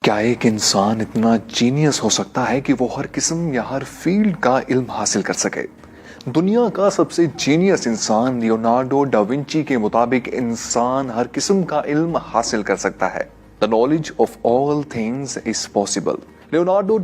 کیا ایک انسان اتنا جینیس ہو سکتا ہے کہ وہ ہر قسم یا ہر فیلڈ کا علم حاصل کر سکے؟ دنیا کا سب سے جینیس انسان لیونارڈو ڈا ونچی کے مطابق انسان ہر قسم کا علم حاصل کر سکتا ہے۔ The knowledge of all things is possible۔ Leonardo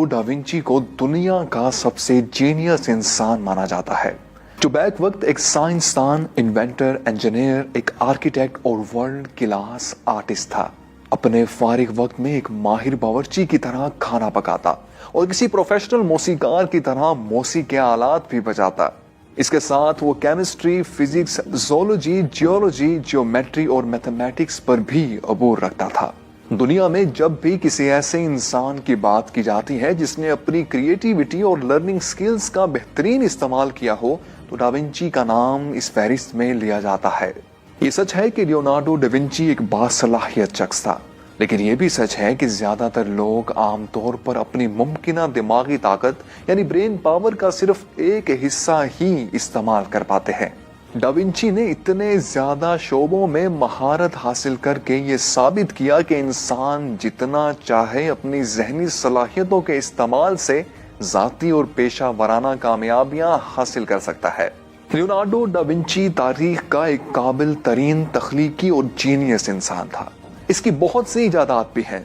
da Vinci کو دنیا کا سب سے جینیس انسان مانا جاتا ہے۔ جو بیک وقت ایک سائنسدان، انوینٹر، انجینئر، ایک آرکیٹیکٹ اور ورلڈ کلاس آرٹسٹ تھا۔ اپنے فارغ وقت میں ایک ماہر باورچی کی طرح کھانا پکاتا اور کسی پروفیشنل موسیقار کی طرح موسیقی کے آلات بھی بجاتا۔ اس کے ساتھ وہ chemistry, physics, zoology, geology, geometry اور میتھمیٹکس پر بھی عبور رکھتا تھا۔ دنیا میں جب بھی کسی ایسے انسان کی بات کی جاتی ہے جس نے اپنی کریٹیوٹی اور لرننگ سکلز کا بہترین استعمال کیا ہو تو ڈا ونچی کا نام اس فہرست میں لیا جاتا ہے۔ یہ سچ ہے کہ لیونارڈو ڈا ونچی ایک باصلاحیت شخص تھا، لیکن یہ بھی سچ ہے کہ زیادہ تر لوگ عام طور پر اپنی ممکنہ دماغی طاقت یعنی برین پاور کا صرف ایک حصہ ہی استعمال کر پاتے ہیں۔ ڈا ونچی نے اتنے زیادہ شعبوں میں مہارت حاصل کر کے یہ ثابت کیا کہ انسان جتنا چاہے اپنی ذہنی صلاحیتوں کے استعمال سے ذاتی اور پیشہ ورانہ کامیابیاں حاصل کر سکتا ہے۔ لیونارڈو ڈا ونچی تاریخ کا ایک قابل ترین تخلیقی اور جینیس انسان تھا۔ اس کی بہت سی ایجادات بھی ہیں،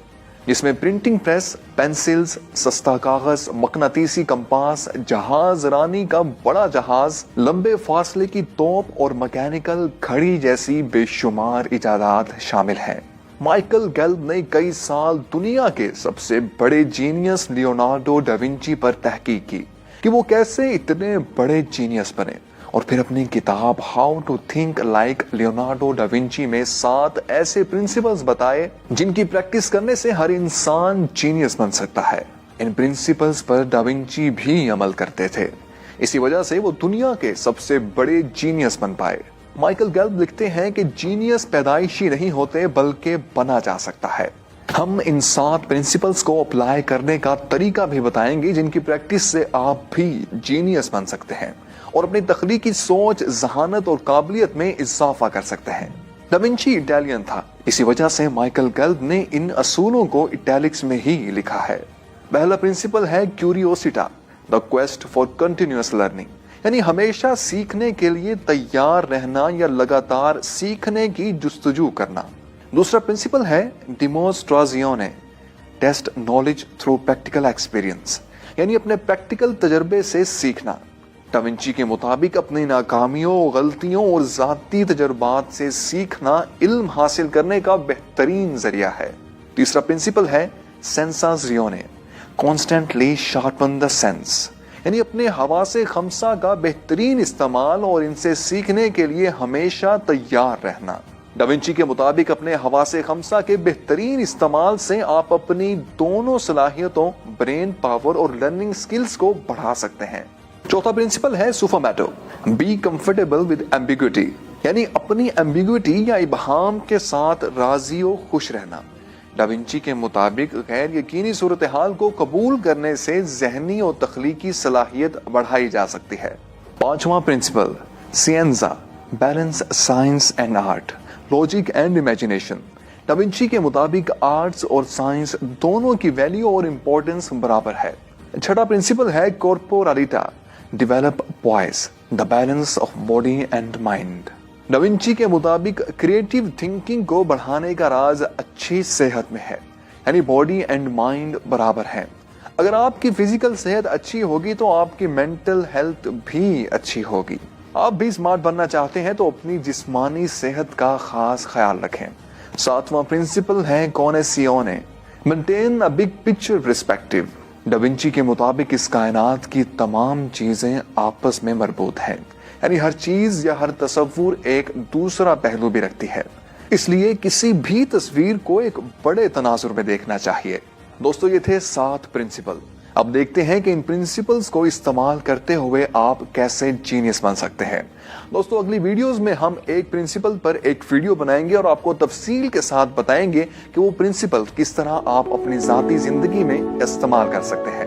جس میں پرنٹنگ پریس، پینسلز، سستا کاغذ، مقناطیسی کمپاس، جہاز رانی کا بڑا جہاز، لمبے فاصلے کی توپ اور مکینیکل گھڑی جیسی بے شمار ایجادات شامل ہیں۔ مائیکل گیلب نے کئی سال دنیا کے سب سے بڑے جینیس لیونارڈو ڈا ونچی پر تحقیق کی کہ وہ کیسے اتنے بڑے جینیس بنے، اور پھر اپنی کتاب how to think like Leonardo da Vinci میں 7 ایسے پرنسپلز بتائے جن کی پریکٹس کرنے سے ہر انسان جینیس بن سکتا ہے۔ ان پرنسپلز پر ڈا ونچی بھی عمل کرتے تھے، اسی وجہ سے وہ دنیا کے سب سے بڑے جینیس بن پائے۔ مائیکل گیلب لکھتے ہیں کہ جینیس پیدائشی نہیں ہوتے بلکہ بنا جا سکتا ہے۔ ہم ان 7 پرنسپلز کو اپلائی کرنے کا طریقہ بھی بتائیں گے جن کی پریکٹس سے آپ بھی جینیس بن سکتے ہیں اور اپنی تخلیقی سوچ، ذہانت اور قابلیت میں اضافہ کر سکتے ہیں۔ ڈا ونچی اٹالین تھا، اسی وجہ سے مائیکل گیلب نے ان اصولوں کو اٹیلکس میں ہی لکھا ہے۔ پہلا پرنسپل ہے curiosity, the quest for continuous learning, یعنی ہمیشہ سیکھنے کے لیے تیار رہنا یا لگاتار سیکھنے کی جستجو کرنا۔ دوسرا پرنسپل ہے demonstration, test knowledge through practical experience, یعنی اپنے پریکٹیکل تجربے سے سیکھنا۔ ڈا ونچی کے مطابق اپنی ناکامیوں، غلطیوں اور ذاتی تجربات سے سیکھنا علم حاصل کرنے کا بہترین ذریعہ ہے۔ تیسرا پرنسپل ہے سینسازیونے، کانسٹنٹلی شارپن دا سینس، یعنی اپنے حواس خمسہ کا بہترین استعمال اور ان سے سیکھنے کے لیے ہمیشہ تیار رہنا۔ ڈا ونچی کے مطابق اپنے حواس خمسہ کے بہترین استعمال سے آپ اپنی دونوں صلاحیتوں، برین پاور اور لرننگ سکلز کو بڑھا سکتے ہیں۔ چوتھا پرنسپل ہے سوفاماٹو، بی کمفرٹیبل ود ایمبیگوٹی، یعنی اپنی ایمبیگوٹی یا ابہام کے ساتھ راضی و خوش رہنا۔ ڈا ونچی کے مطابق غیر یقینی صورتحال کو قبول کرنے سے ذہنی اور تخلیقی صلاحیت بڑھائی جا سکتی ہے۔ پانچواں پرنسپل سینزا، balance science and art, logic and imagination. Da Vinci کے مطابق آرٹس اور سائنس دونوں کی ویلیو اور امپورٹنس برابر ہے۔ چھٹا پرنسپل ہے کورپورالیٹا، develop poise, the balance of body and mind. Da Vinci کے مطابق کریٹیو تھنکنگ کو بڑھانے کا راز اچھی صحت میں ہے، یعنی باڈی اینڈ مائنڈ برابر ہیں۔ اگر آپ کی فزیکل صحت اچھی ہوگی تو آپ کی مینٹل ہیلتھ بھی اچھی ہوگی۔ آپ بھی اسمارٹ بننا چاہتے ہیں تو اپنی جسمانی صحت کا خاص خیال رکھیں۔ ساتواں پرنسپل ہے کونیسیونے، maintain a big picture perspective. Da Vinci کے مطابق اس کائنات کی تمام چیزیں آپس میں مربوط ہیں، یعنی ہر چیز یا ہر تصور ایک دوسرا پہلو بھی رکھتی ہے، اس لیے کسی بھی تصویر کو ایک بڑے تناظر میں دیکھنا چاہیے۔ دوستو، یہ تھے 7 پرنسپل۔ اب دیکھتے ہیں کہ ان پرنسپلز کو استعمال کرتے ہوئے آپ کیسے جینیس بن سکتے ہیں۔ دوستو، اگلی ویڈیوز میں ہم ایک پرنسپل پر ایک ویڈیو بنائیں گے اور آپ کو تفصیل کے ساتھ بتائیں گے کہ وہ پرنسپل کس طرح آپ اپنی ذاتی زندگی میں استعمال کر سکتے ہیں۔